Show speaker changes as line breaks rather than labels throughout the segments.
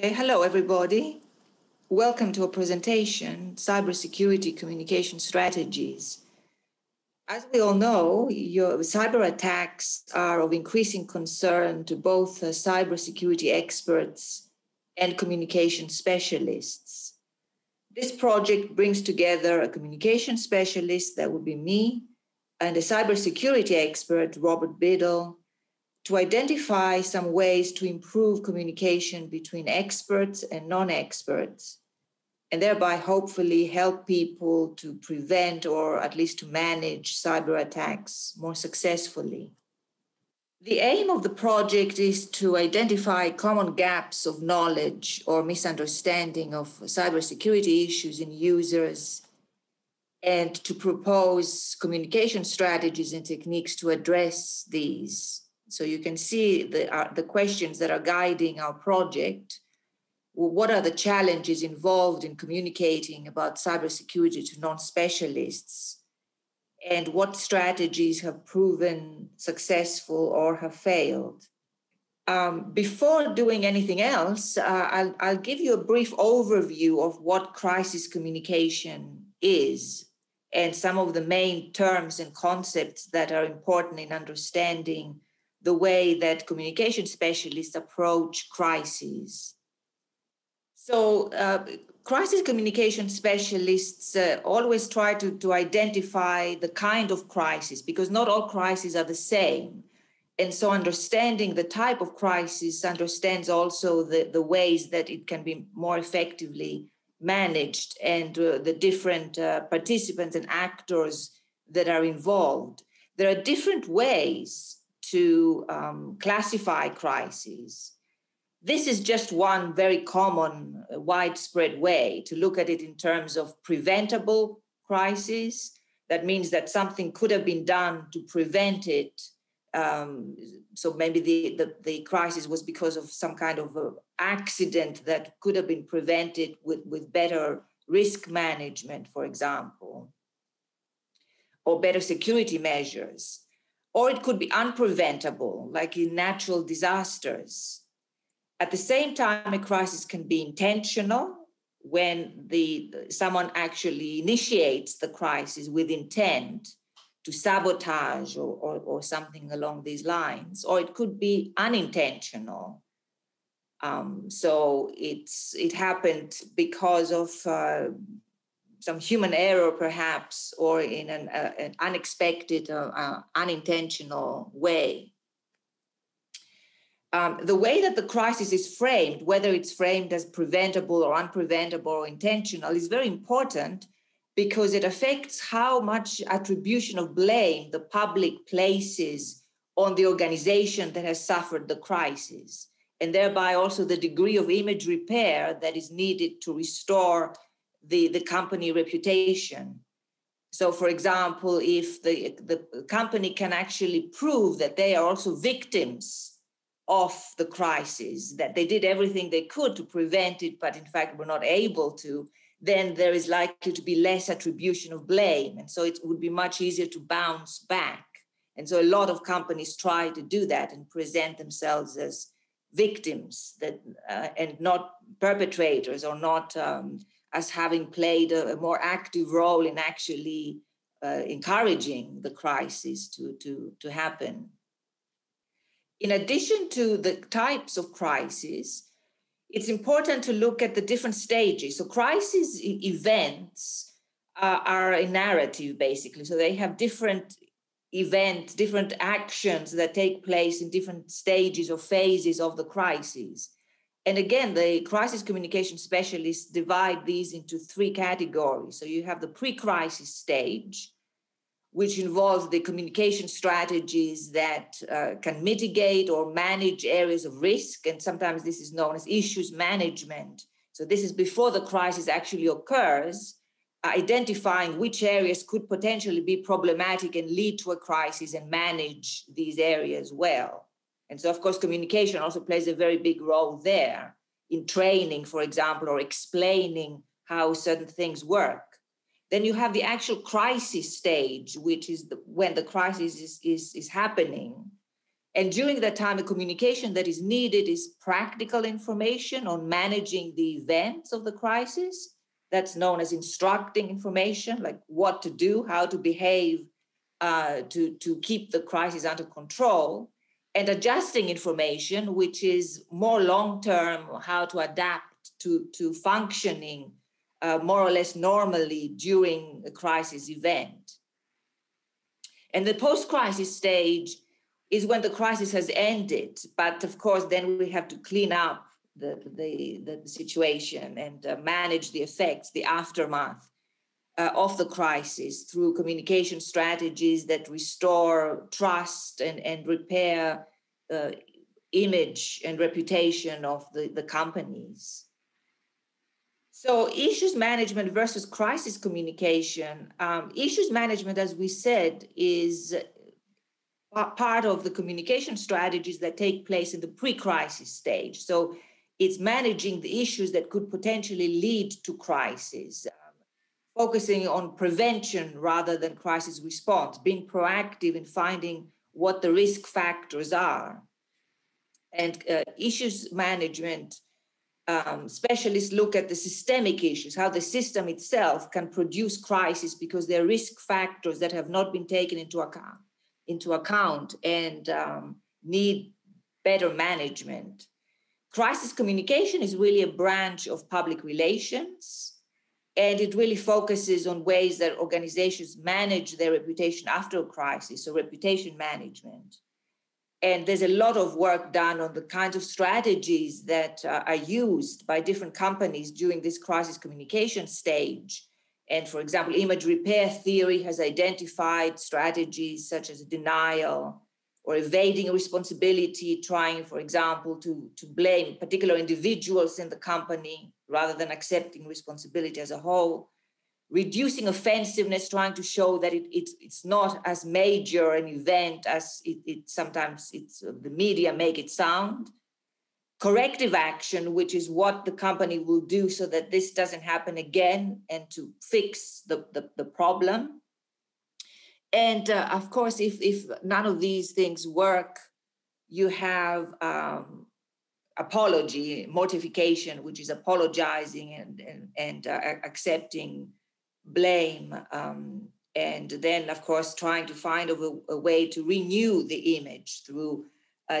Okay, hello everybody. Welcome to a presentation, Cybersecurity Communication Strategies. As we all know, cyber attacks are of increasing concern to both cybersecurity experts and communication specialists. This project brings together a communication specialist, that would be me, and a cybersecurity expert, Robert Biddle, to identify some ways to improve communication between experts and non-experts, and thereby hopefully help people to prevent or at least to manage cyber attacks more successfully. The aim of the project is to identify common gaps of knowledge or misunderstanding of cybersecurity issues in users and to propose communication strategies and techniques to address these. So you can see the questions that are guiding our project. Well, what are the challenges involved in communicating about cybersecurity to non-specialists? And what strategies have proven successful or have failed? Before doing anything else, I'll give you a brief overview of what crisis communication is and some of the main terms and concepts that are important in understanding the way that communication specialists approach crises. So crisis communication specialists always try to identify the kind of crisis, because not all crises are the same. And so understanding the type of crisis understands also the ways that it can be more effectively managed and the different participants and actors that are involved. There are different ways to classify crises. This is just one very common, widespread way to look at it in terms of preventable crises. That means that something could have been done to prevent it. So maybe the crisis was because of some kind of accident that could have been prevented with better risk management, for example, or better security measures. Or it could be unpreventable, like in natural disasters. At the same time, a crisis can be intentional when someone actually initiates the crisis with intent to sabotage or something along these lines. Or it could be unintentional. So it happened because of some human error, perhaps, or in an unexpected, unintentional way. The way that the crisis is framed, whether it's framed as preventable or unpreventable or intentional, is very important because it affects how much attribution of blame the public places on the organization that has suffered the crisis, and thereby also the degree of image repair that is needed to restore the company reputation. So, for example, if the company can actually prove that they are also victims of the crisis, that they did everything they could to prevent it, but in fact were not able to, then there is likely to be less attribution of blame. And so it would be much easier to bounce back. And so a lot of companies try to do that and present themselves as victims and not perpetrators, or not as having played a more active role in actually encouraging the crisis to happen. In addition to the types of crises, it's important to look at the different stages. So crisis events are a narrative, basically. So they have different events, different actions that take place in different stages or phases of the crisis. And again, the crisis communication specialists divide these into three categories. So you have the pre-crisis stage, which involves the communication strategies that can mitigate or manage areas of risk. And sometimes this is known as issues management. So this is before the crisis actually occurs, identifying which areas could potentially be problematic and lead to a crisis and manage these areas well. And so, of course, communication also plays a very big role there in training, for example, or explaining how certain things work. Then you have the actual crisis stage, which is when the crisis is happening. And during that time, the communication that is needed is practical information on managing the events of the crisis. That's known as instructing information, like what to do, how to behave to keep the crisis under control, and adjusting information, which is more long-term, how to adapt to functioning more or less normally during a crisis event. And the post-crisis stage is when the crisis has ended, but of course, then we have to clean up the situation and manage the effects, the aftermath of the crisis through communication strategies that restore trust and repair image and reputation of the companies. So issues management versus crisis communication. Issues management, as we said, is part of the communication strategies that take place in the pre-crisis stage. So it's managing the issues that could potentially lead to crisis, focusing on prevention rather than crisis response, being proactive in finding what the risk factors are. And issues management specialists look at the systemic issues, how the system itself can produce crisis because there are risk factors that have not been taken into account and need better management. Crisis communication is really a branch of public relations, and it really focuses on ways that organizations manage their reputation after a crisis, so reputation management. And there's a lot of work done on the kinds of strategies that are used by different companies during this crisis communication stage. And for example, image repair theory has identified strategies such as denial or evading responsibility, trying, for example, to blame particular individuals in the company rather than accepting responsibility as a whole. Reducing offensiveness, trying to show that it's not as major an event as sometimes the media make it sound. Corrective action, which is what the company will do so that this doesn't happen again and to fix the problem. And of course, if none of these things work, you have apology, mortification, which is apologizing and accepting blame, and then, of course, trying to find a way to renew the image through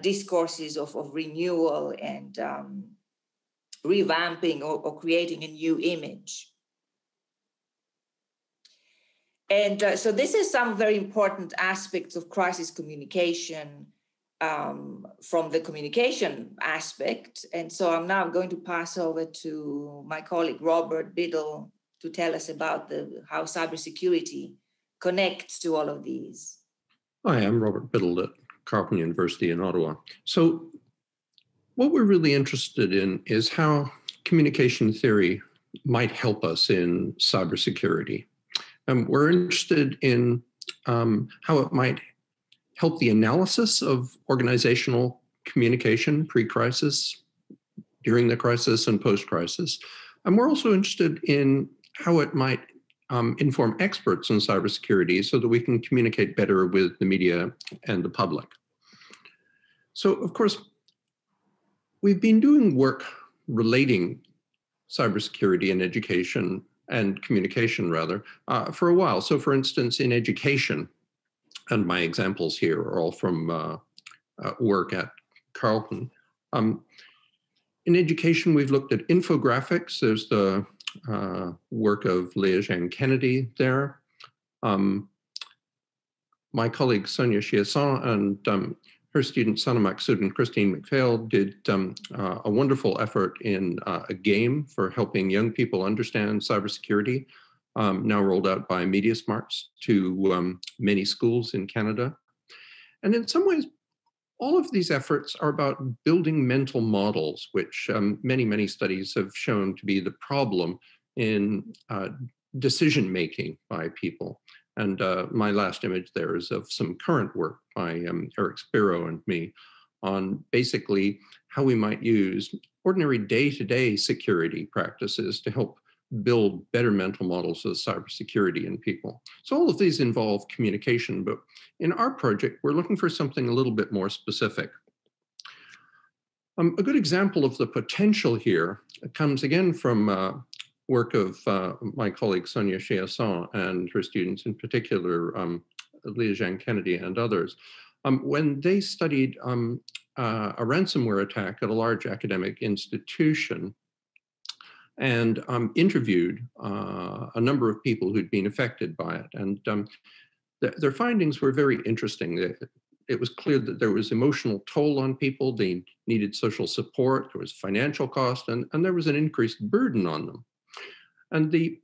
discourses of renewal and revamping or creating a new image. And so this is some very important aspects of crisis communication from the communication aspect. And so I'm now going to pass over to my colleague, Robert Biddle, to tell us about how cybersecurity connects to all of these.
Hi, I'm Robert Biddle at Carleton University in Ottawa. So what we're really interested in is how communication theory might help us in cybersecurity. We're interested in how it might help the analysis of organizational communication pre-crisis, during the crisis, and post-crisis. And we're also interested in how it might inform experts in cybersecurity so that we can communicate better with the media and the public. So, of course, we've been doing work relating cybersecurity and education and communication, rather, for a while. So, for instance, in education, and my examples here are all from work at Carleton. In education, we've looked at infographics. There's the work of Leah Jean Kennedy there. My colleague Sonia Chiasson and her student Sana Maksud and Christine McPhail did a wonderful effort in a game for helping young people understand cybersecurity, now rolled out by MediaSmarts to many schools in Canada. And in some ways, all of these efforts are about building mental models, which many studies have shown to be the problem in decision-making by people. And my last image there is of some current work by Eric Spiro and me on basically how we might use ordinary day-to-day security practices to help build better mental models of cybersecurity in people. So all of these involve communication, but in our project, we're looking for something a little bit more specific. A good example of the potential here comes again from work of my colleague Sonia Chiasson and her students, in particular, Leah Jean Kennedy and others, when they studied a ransomware attack at a large academic institution and interviewed a number of people who'd been affected by it. And their findings were very interesting. It was clear that there was emotional toll on people. They needed social support. There was financial cost, and there was an increased burden on them. And the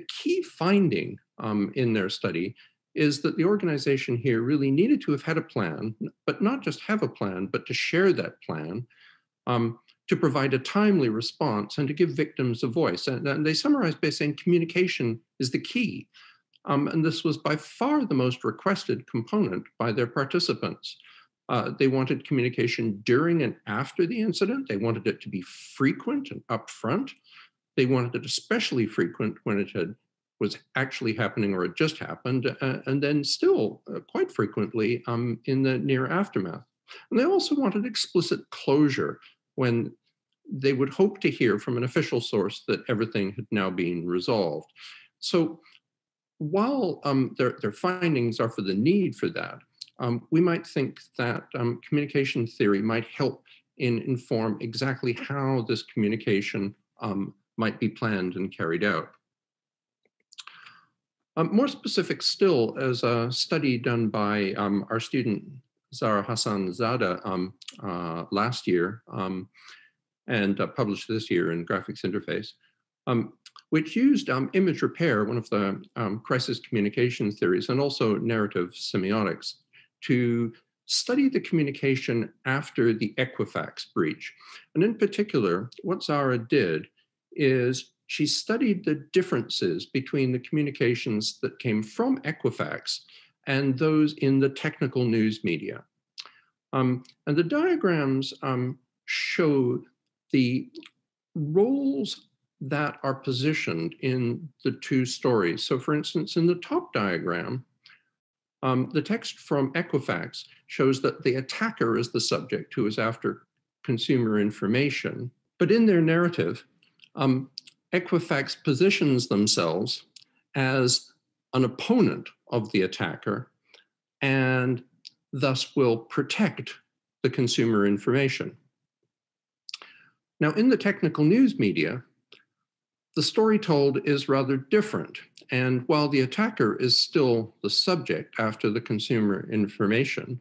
key finding in their study is that the organization here really needed to have had a plan, but not just have a plan, but to share that plan, to provide a timely response and to give victims a voice. And they summarized by saying communication is the key. And this was by far the most requested component by their participants. They wanted communication during and after the incident. They wanted it to be frequent and upfront. They wanted it especially frequent when it was actually happening or it just happened, and then still quite frequently in the near aftermath. And they also wanted explicit closure when they would hope to hear from an official source that everything had now been resolved. So while their findings are for the need for that, we might think that communication theory might help inform exactly how this communication might be planned and carried out. More specific still, as a study done by our student Zara Hassan Zada last year and published this year in Graphics Interface, which used image repair, one of the crisis communication theories, and also narrative semiotics to study the communication after the Equifax breach. And in particular, what Zara did is she studied the differences between the communications that came from Equifax and those in the technical news media. And the diagrams show the roles that are positioned in the two stories. So for instance, in the top diagram, the text from Equifax shows that the attacker is the subject who is after consumer information. But in their narrative, Equifax positions themselves as an opponent of the attacker and thus will protect the consumer information. Now, in the technical news media, the story told is rather different. And while the attacker is still the subject after the consumer information,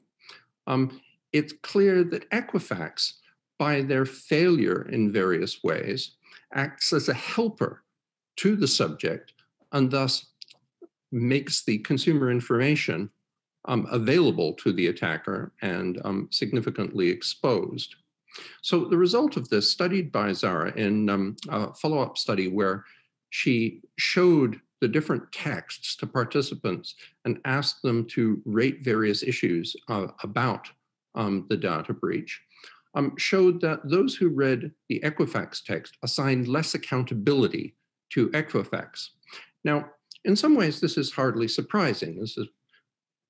it's clear that Equifax, by their failure in various ways, acts as a helper to the subject and thus makes the consumer information available to the attacker and significantly exposed. So the result of this, studied by Zara in a follow-up study where she showed the different texts to participants and asked them to rate various issues about the data breach, showed that those who read the Equifax text assigned less accountability to Equifax. Now, in some ways, this is hardly surprising. This is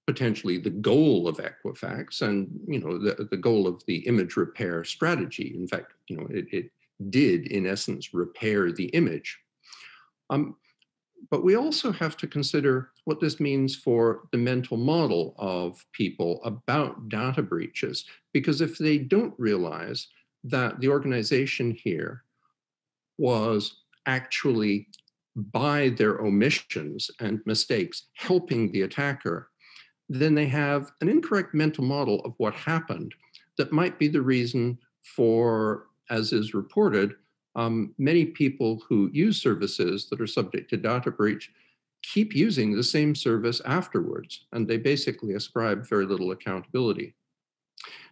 potentially the goal of Equifax and the goal of the image repair strategy. In fact, it did in essence repair the image. But we also have to consider what this means for the mental model of people about data breaches, because if they don't realize that the organization here was actually, by their omissions and mistakes, helping the attacker, then they have an incorrect mental model of what happened that might be the reason for, as is reported, many people who use services that are subject to data breach keep using the same service afterwards, and they basically ascribe very little accountability.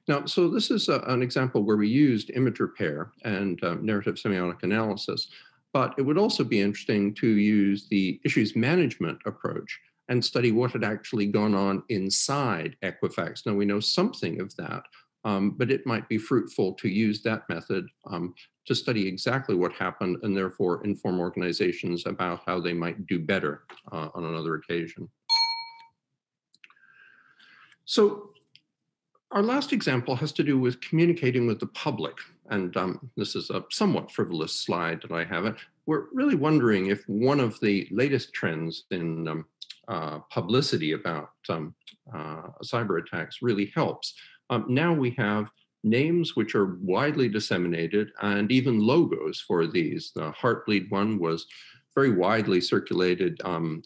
Now, so this is an example where we used image repair and narrative semiotic analysis, but it would also be interesting to use the issues management approach and study what had actually gone on inside Equifax. Now, we know something of that but it might be fruitful to use that method to study exactly what happened and therefore inform organizations about how they might do better on another occasion. So our last example has to do with communicating with the public. And this is a somewhat frivolous slide that I have. We're really wondering if one of the latest trends in publicity about cyber attacks really helps. Now we have names which are widely disseminated and even logos for these. The Heartbleed one was very widely circulated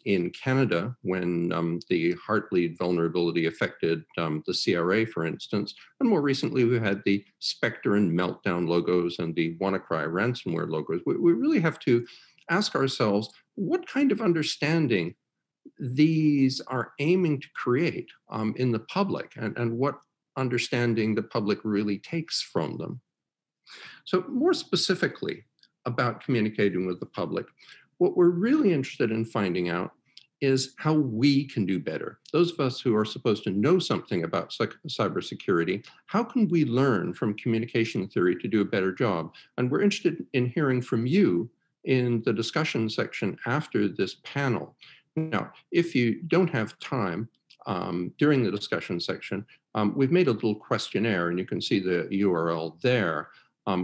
in Canada when the Heartbleed vulnerability affected the CRA, for instance. And more recently, we had the Spectre and Meltdown logos and the WannaCry ransomware logos. We really have to ask ourselves, what kind of understanding these are aiming to create in the public, and what understanding the public really takes from them. So more specifically about communicating with the public, what we're really interested in finding out is how we can do better. Those of us who are supposed to know something about cybersecurity, how can we learn from communication theory to do a better job? And we're interested in hearing from you in the discussion section after this panel. Now, if you don't have time during the discussion section, we've made a little questionnaire, and you can see the URL there,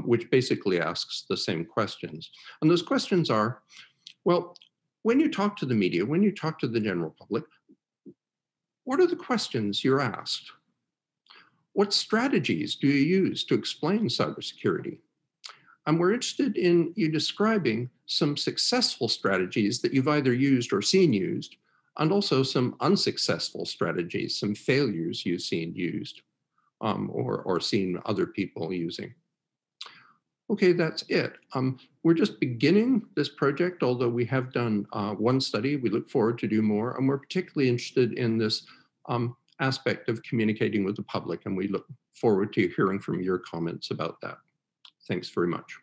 which basically asks the same questions. And those questions are, well, when you talk to the media, when you talk to the general public, what are the questions you're asked? What strategies do you use to explain cybersecurity? And we're interested in you describing some successful strategies that you've either used or seen used, and also some unsuccessful strategies, some failures you've seen used or seen other people using. Okay, that's it. We're just beginning this project, although we have done one study. We look forward to do more, and we're particularly interested in this aspect of communicating with the public, and we look forward to hearing from your comments about that. Thanks very much.